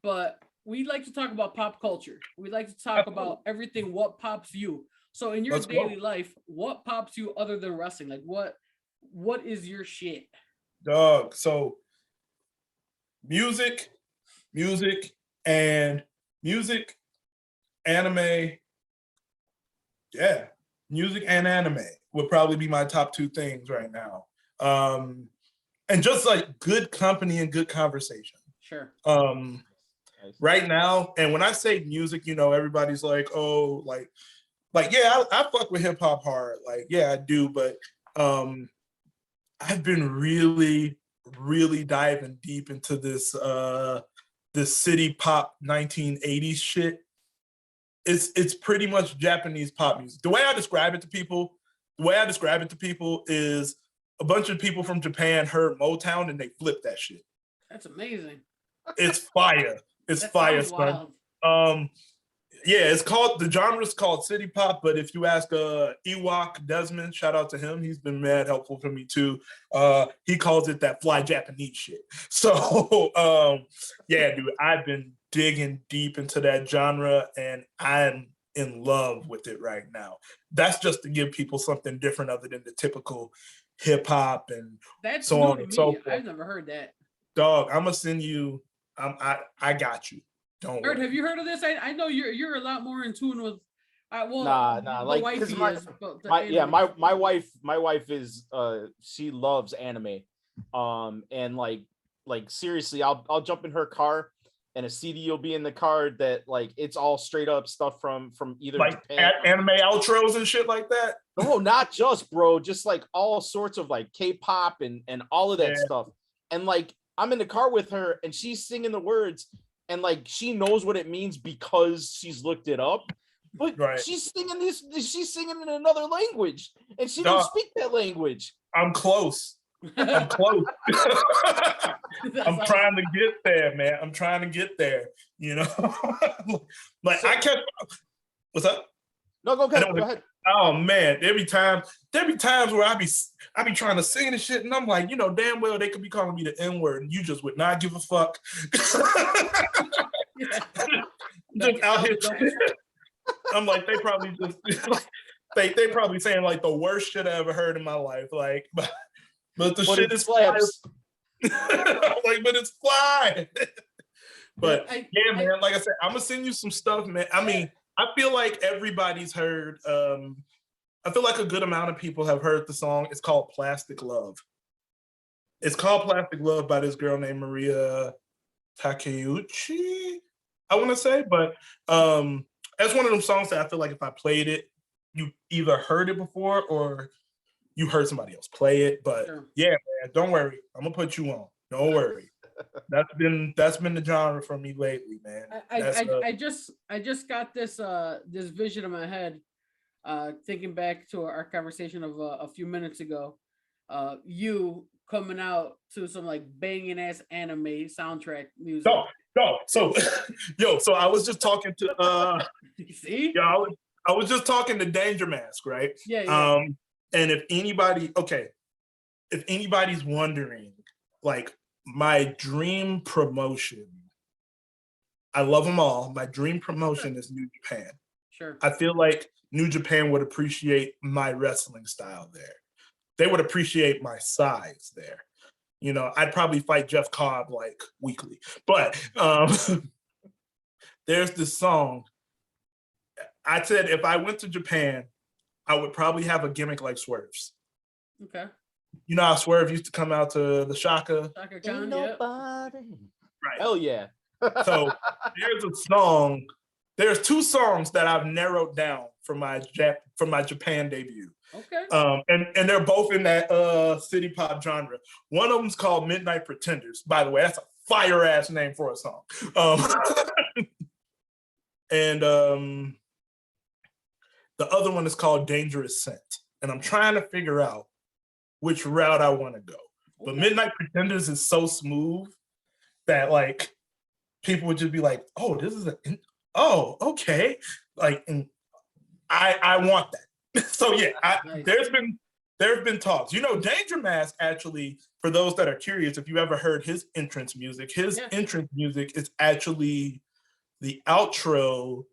but we like to talk about pop culture. We like to talk about everything what pops you. So in your daily life, what pops you other than wrestling? Like what is your shit? Dog. So music, anime. Yeah. Music and anime would probably be my top two things right now. And just like good company and good conversation. Sure. Right now, and when I say music, you know, everybody's like, oh, like yeah, I fuck with hip hop hard. Like, yeah, I do, but I've been really, really diving deep into this this city pop 1980s shit. It's pretty much Japanese pop music. The way I describe it to people is a bunch of people from Japan heard Motown and they flipped that shit. That's amazing. It's fire. It's fire, son. Yeah, the genre's called city pop, but if you ask Ewok Desmond, shout out to him, he's been mad helpful for me too. He calls it that fly Japanese shit. So yeah, dude, I've been digging deep into that genre and I'm in love with it right now. That's just to give people something different other than the typical hip hop and that's so on and so forth. I've never heard that. Dog, I'm gonna send you. I got you. Don't worry. Have you heard of this? I know you're a lot more in tune with. Nah. Like, my wife is she loves anime, and like seriously, I'll jump in her car, and a CD will be in the car that like it's all straight up stuff from either like Japan, anime outros and shit like that. No, not just, bro, just like all sorts of like K-pop and all of that stuff, and like I'm in the car with her and she's singing the words and like she knows what it means because she's looked it up, but she's singing in another language and she don't speak that language. I'm close. I'm trying to get there, man. I'm trying to get there, you know. Like I kept what's up? No, go ahead. Oh man, there be times where I be trying to sing and shit, and I'm like, you know, damn well they could be calling me the N-word, and you just would not give a fuck. Just out here. I'm like, they probably just they probably saying like the worst shit I ever heard in my life, like, but the shit is fly. Like, but it's fly. But yeah, man, like I said, I'm gonna send you some stuff, man. I mean, I feel like everybody's heard, I feel like a good amount of people have heard the song. It's called Plastic Love. It's called Plastic Love by this girl named Maria Takeuchi, I want to say. But that's one of them songs that I feel like if I played it, you either heard it before or you heard somebody else play it. But Sure. yeah, man, don't worry. I'm gonna put you on. Don't worry. That's been the genre for me lately, man. I just got this this vision in my head, thinking back to our conversation of a few minutes ago. You coming out to some like banging ass anime soundtrack music. No. So so I was just talking to See? yeah, I was just talking to Danger Mask, right? Yeah. And if anybody's wondering, like, my dream promotion, I love them all. My dream promotion is New Japan. Sure. I feel like New Japan would appreciate my wrestling style there. They would appreciate my size there. You know, I'd probably fight Jeff Cobb like weekly. But there's this song. I said if I went to Japan, I would probably have a gimmick like Swerve's. Okay. You know how Swerve used to come out to the Shaka? Shaka Khan, yeah. Right. Hell yeah. So there's a song. There's two songs that I've narrowed down for my Japan debut. Okay. And they're both in that city pop genre. One of them's called Midnight Pretenders. By the way, that's a fire ass name for a song. And the other one is called Dangerous Scent. And I'm trying to figure out which route I want to go. But Midnight Pretenders is so smooth that like people would just be like, oh, this is okay. Like, and I want that. So yeah, Nice. there's been talks. You know, Danger Mask, actually, for those that are curious, if you ever heard his entrance music is actually the outro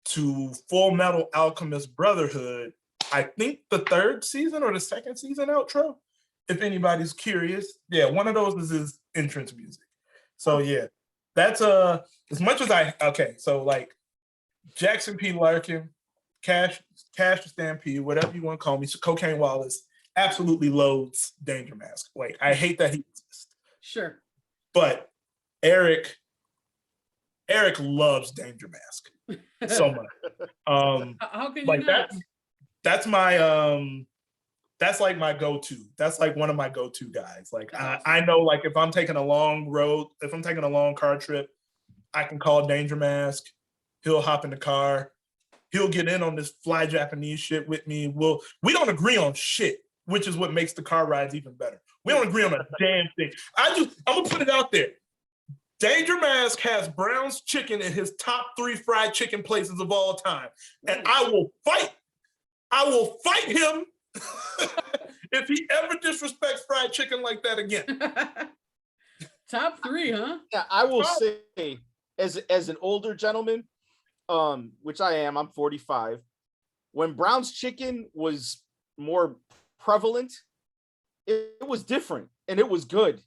to Full Metal Alchemist Brotherhood. I think the 3rd season or the 2nd season outro, if anybody's curious. Yeah, one of those is his entrance music. So yeah, that's as much as so like Jackson P. Larkin, Cash the Stampede, whatever you want to call me, Cocaine Wallace, absolutely loads Danger Mask. Like, I hate that he exists. Sure. But Eric loves Danger Mask so much. How can like you not? that's my that's like my go-to. That's like one of my go-to guys. Like, I know, like, if I'm taking a long car trip, I can call Danger Mask. He'll hop in the car. He'll get in on this fly Japanese shit with me. We don't agree on shit, which is what makes the car rides even better. We don't agree on a damn thing. I'm gonna put it out there. Danger Mask has Brown's Chicken in his top 3 fried chicken places of all time. And I will fight him if he ever disrespects fried chicken like that again. Top 3, huh? Yeah, I will say, as an older gentleman, which I am, I'm 45. When Brown's Chicken was more prevalent, it was different and it was good.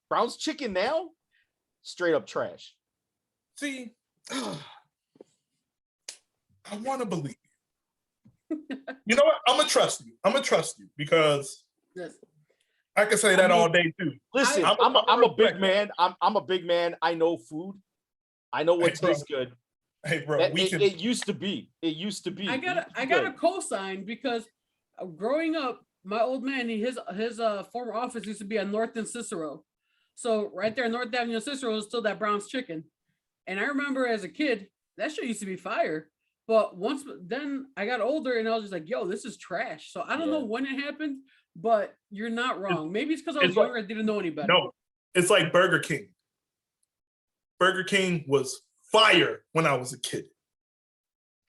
Brown's Chicken now, straight up trash. See, I want to believe. You know what? I'm gonna trust you because I can say that all day too. Listen, I'm a big man. I'm a big man. I know food. I know what tastes good. Hey, bro, it used to be. I got a cosign because growing up, my old man, his former office used to be on North and Cicero. So right there, North Avenue and Cicero is still that Brown's Chicken. And I remember as a kid, that shit used to be fire. But then I got older and I was just like, yo, this is trash. So I don't know when it happened, but you're not wrong. Maybe it's because I was younger and didn't know any better. No, it's like Burger King. Burger King was fire when I was a kid.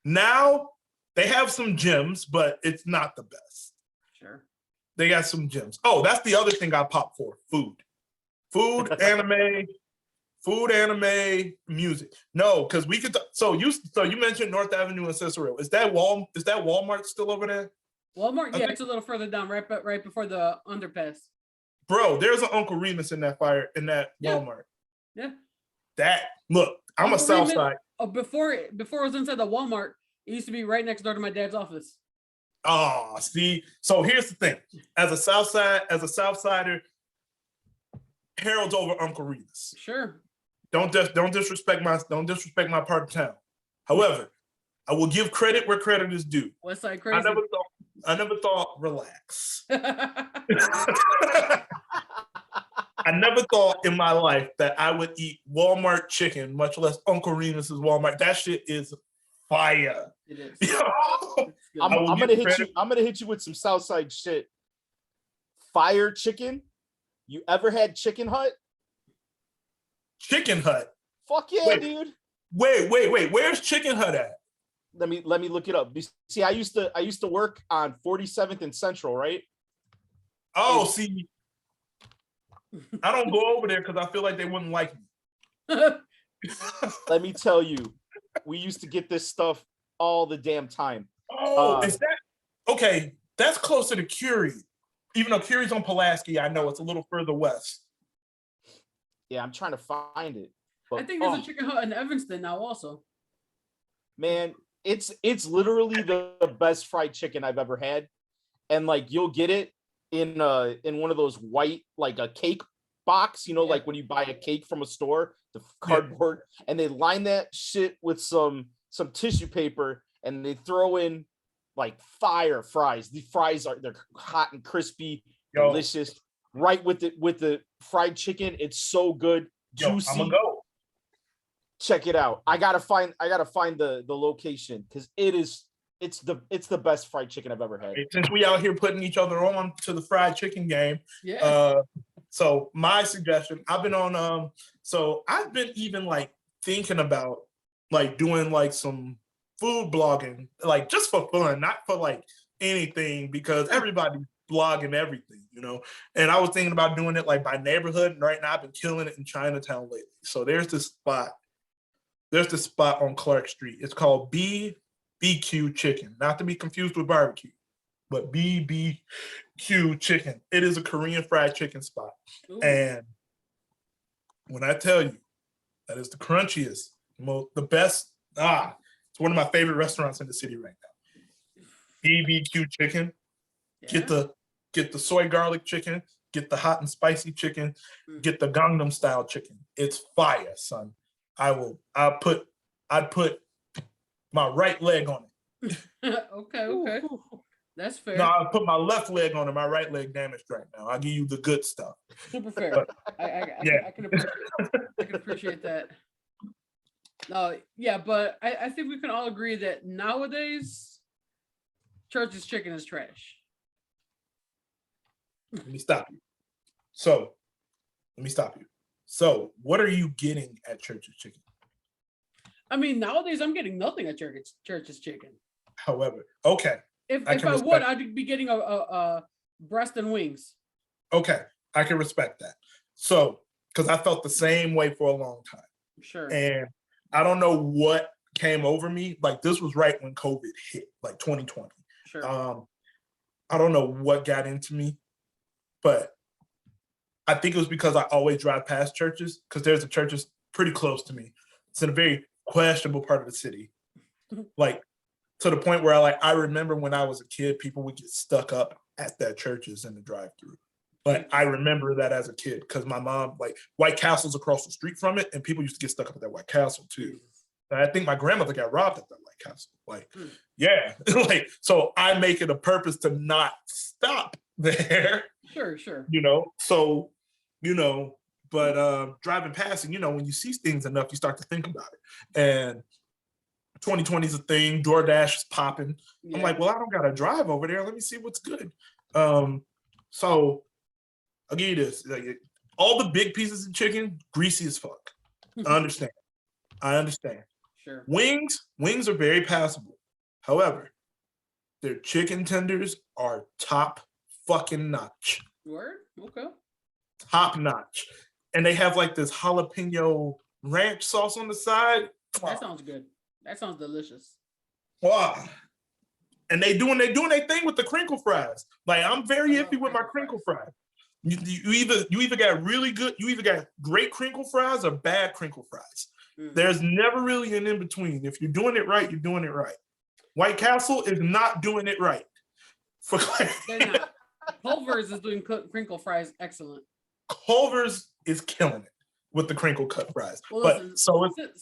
Now they have some gems, but it's not the best. Sure. They got some gems. Oh, that's the other thing I pop for: food, anime, music. No, because we could. So you mentioned North Avenue and Cicero. Is that Walmart still over there? Walmart, yeah, it's a little further down, right before the underpass. Bro, there's an Uncle Remus in that Walmart. Yeah. Look, I'm Uncle a South Remus, Side. Before it was inside the Walmart, it used to be right next door to my dad's office. Oh, see. So here's the thing: as a South Sider, Harold's over Uncle Remus. Sure. Don't disrespect my part of town. However, I will give credit where credit is due. West Side Crazy. I never thought relax. I never thought in my life that I would eat Walmart chicken, much less Uncle Remus's Walmart. That shit is fire. It is. I'm gonna hit you. I'm gonna hit you with some Southside shit. Fire chicken. You ever had Chicken Hut? Chicken Hut. Fuck yeah, dude. Wait. Where's Chicken Hut at? Let me look it up. See, I used to work on 47th and Central, right? Oh, see, I don't go over there because I feel like they wouldn't like me. Let me tell you, we used to get this stuff all the damn time. Oh, is that okay? That's closer to Curie. Even though Curie's on Pulaski, I know it's a little further west. Yeah, I'm trying to find it. But, I think there's a Chicken Hut in Evanston now also. Man, it's literally the best fried chicken I've ever had. And like you'll get it in one of those white, like a cake box, like when you buy a cake from a store, the cardboard, and they line that shit with some tissue paper, and they throw in like fire fries. The fries they're hot and crispy, delicious. Right with the fried chicken, it's so good, juicy. I'm gonna go. Check it out. I gotta find the location because it's the best fried chicken I've ever had. Since we out here putting each other on to the fried chicken game, so my suggestion, I've been on I've been even like thinking about like doing like some food blogging, like just for fun, not for like anything, because everybody's blogging everything, and I was thinking about doing it like by neighborhood, and right now I've been killing it in Chinatown lately. So there's this spot on Clark Street. It's called BBQ Chicken, not to be confused with barbecue, but BBQ Chicken. It is a Korean fried chicken spot. Ooh. And when I tell you that is the crunchiest, the best, it's one of my favorite restaurants in the city right now. BBQ Chicken. Yeah. Get the soy garlic chicken, get the hot and spicy chicken, get the Gangnam style chicken. It's fire, son. I'd put my right leg on it. Okay. That's fair. No, I'll put my left leg on it. My right leg damaged right now. I'll give you the good stuff. Super fair. But, I can appreciate that. No, yeah, but I think we can all agree that nowadays Church's chicken is trash. Let me stop you. So, what are you getting at Church's Chicken? I mean, nowadays I'm getting nothing at Church's Chicken. However, okay. If I would, I'd be getting a breast and wings. Okay, I can respect that. So, because I felt the same way for a long time. Sure. And I don't know what came over me. Like, this was right when COVID hit, like 2020. Sure. I don't know what got into me, but I think it was because I always drive past churches, because there's a churches pretty close to me. It's in a very questionable part of the city. Like, to the point where I remember when I was a kid, people would get stuck up at their churches in the drive-thru. But I remember that as a kid because my mom, like, White Castle's across the street from it, and people used to get stuck up at that White Castle too. And I think my grandmother got robbed at that White Castle. Like, yeah. Like, so I make it a purpose to not stop there. Sure. So, but driving past, and when you see things enough, you start to think about it. And 2020 is a thing. DoorDash is popping. Yeah. I'm like, well, I don't got to drive over there. Let me see what's good. So I'll give you this. Like, all the big pieces of chicken, greasy as fuck. I understand. Sure. Wings are very passable. However, their chicken tenders are top fucking notch. Word? Okay. Top notch. And they have like this jalapeno ranch sauce on the side. That sounds good. That sounds delicious. Wow. And they doing their thing with the crinkle fries. Like, I'm very iffy with my crinkle fries. You either got really good, you either got great crinkle fries or bad crinkle fries. Mm-hmm. There's never really an in-between. If you're doing it right, you're doing it right. White Castle is not doing it right. They're not. Culver's is doing crinkle fries excellent. Culver's is killing it with the crinkle cut fries. Well, listen,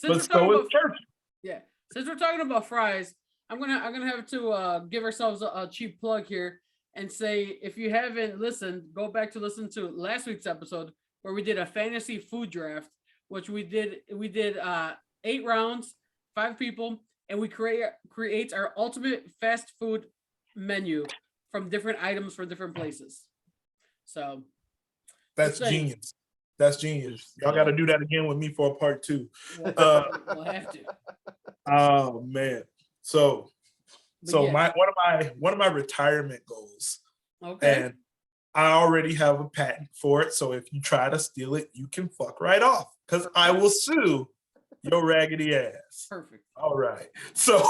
but so is Church. Yeah. Since we're talking about fries, I'm gonna have to give ourselves a cheap plug here and say if you haven't listened, go back to listen to last week's episode where we did a fantasy food draft, which we did 8 rounds, 5 people, and we create our ultimate fast food menu from different items from different places. So That's genius. That's genius. Y'all got to do that again with me for a part 2. We'll have to. Oh man. So Yeah. one of my retirement goals. Okay. And I already have a patent for it. So if you try to steal it, you can fuck right off. Because I will sue your raggedy ass. Perfect. All right. So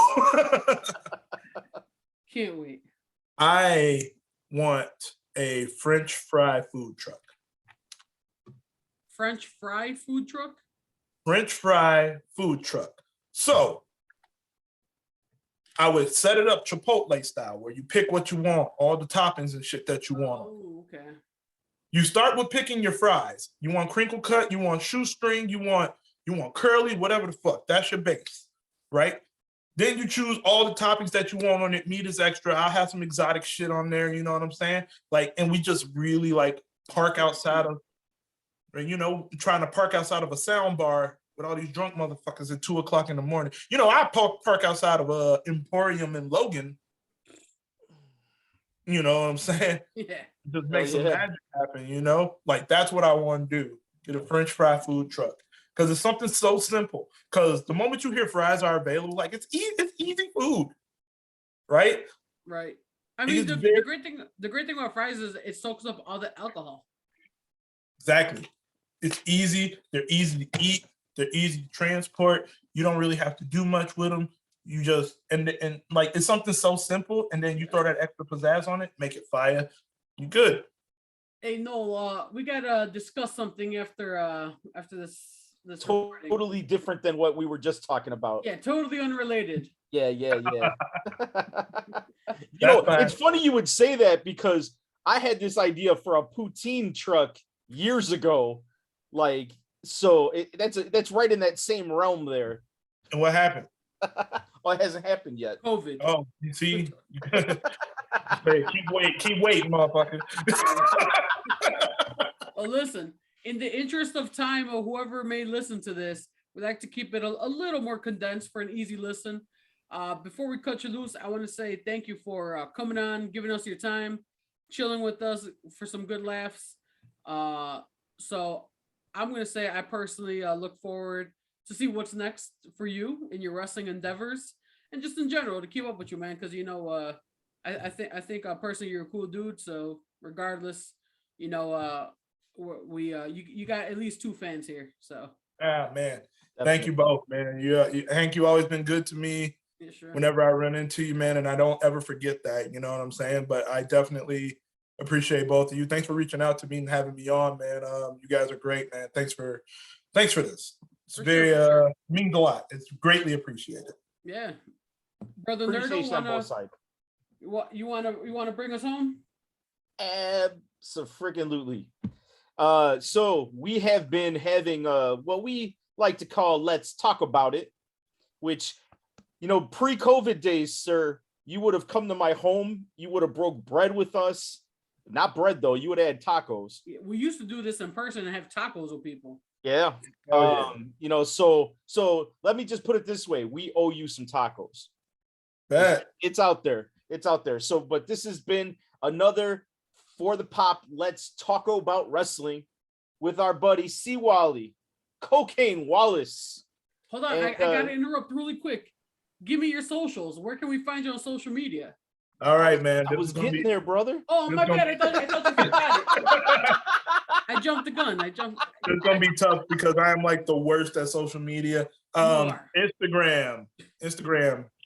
can't wait. I want a French fry food truck. French fry food truck? French fry food truck. So I would set it up Chipotle style, where you pick what you want, all the toppings and shit that you want. Oh, okay. You start with picking your fries. You want crinkle cut, you want shoestring, you want curly, whatever the fuck. That's your base, right? Then you choose all the toppings that you want on it. Meat is extra. I'll have some exotic shit on there, you know what I'm saying? Like, and we just really like park outside of, trying to park outside of a sound bar with all these drunk motherfuckers at 2:00 in the morning. I park outside of Emporium in Logan. You know what I'm saying? Yeah. Just make some magic happen, Like, that's what I want to do. Get a French fry food truck. Because it's something so simple. Because the moment you hear fries are available, like, it's easy food. Right? Right. I mean, the great thing about fries is it soaks up all the alcohol. Exactly. It's easy. They're easy to eat. They're easy to transport. You don't really have to do much with them. You just and like, it's something so simple, and then you throw that extra pizzazz on it, make it fire. You good. Hey, no, we gotta discuss something after this totally different than what we were just talking about. Yeah, totally unrelated. Yeah. It's funny you would say that, because I had this idea for a poutine truck years ago. Like, so that's right in that same realm there. And what happened? Well, it hasn't happened yet. COVID. Oh, you see? Hey, keep waiting, motherfucker. Well, listen, in the interest of time of whoever may listen to this, we'd like to keep it a little more condensed for an easy listen. Before we cut you loose, I want to say thank you for coming on, giving us your time, chilling with us for some good laughs. So I'm going to say I personally look forward to see what's next for you in your wrestling endeavors, and just in general to keep up with you, man. Because I think personally you're a cool dude. So regardless, we you got at least 2 fans here. So man, definitely. Thank you both, man. Hank, you always been good to me. Yeah, sure. Whenever I run into you, man, and I don't ever forget that. You know what I'm saying? But I definitely appreciate both of you. Thanks for reaching out to me and having me on, man. You guys are great, man. Thanks for this. It's very means a lot. It's greatly appreciated. Yeah, brother Nerdle, you wanna bring us home? Abso-freaking-lutely. So we have been having what we like to call Let's Talk About It, which, pre-COVID days, sir, you would have come to my home, you would have broke bread with us. Not bread though, you would have had tacos. Yeah, we used to do this in person and have tacos with people. Yeah. So let me just put it this way. We owe you some tacos. It's out there. So, but this has been another For the Pop Let's Talk About Wrestling with our buddy C.Wally, Cocaine Wallace. Hold on, I gotta interrupt really quick. Give me your socials. Where can we find you on social media? All right, man. I was getting there, brother. Oh, my bad. I thought you forgot it. I jumped the gun. It's gonna be tough because I am like the worst at social media. Instagram,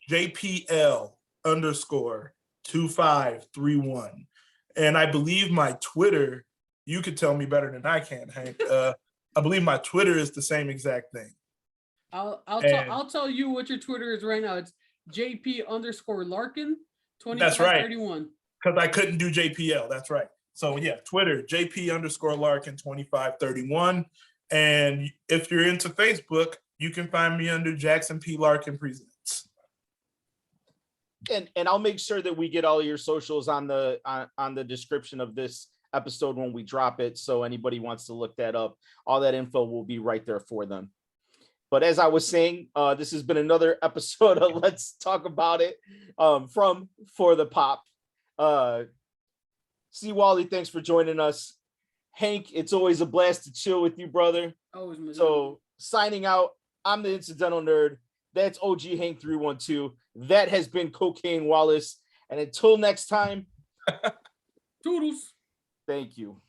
JPL_2531. And I believe my Twitter, you could tell me better than I can, Hank. I believe my Twitter is the same exact thing. I'll tell you what your Twitter is right now. It's JP_Larkin 2531. That's right. Because I couldn't do JPL. That's right. So yeah, Twitter, JP_Larkin 2531. And if you're into Facebook, you can find me under Jackson P. Larkin Presents. and I'll make sure that we get all your socials on the description of this episode when we drop it. So anybody wants to look that up, all that info will be right there for them. But as I was saying, this has been another episode of Let's Talk About It from For the Pop. C.Wally, thanks for joining us. Hank, it's always a blast to chill with you, brother. Always. So signing out, I'm the Incidental Nerd. That's OG Hank 312. That has been Cocaine Wallace. And until next time, Toodles. thank you.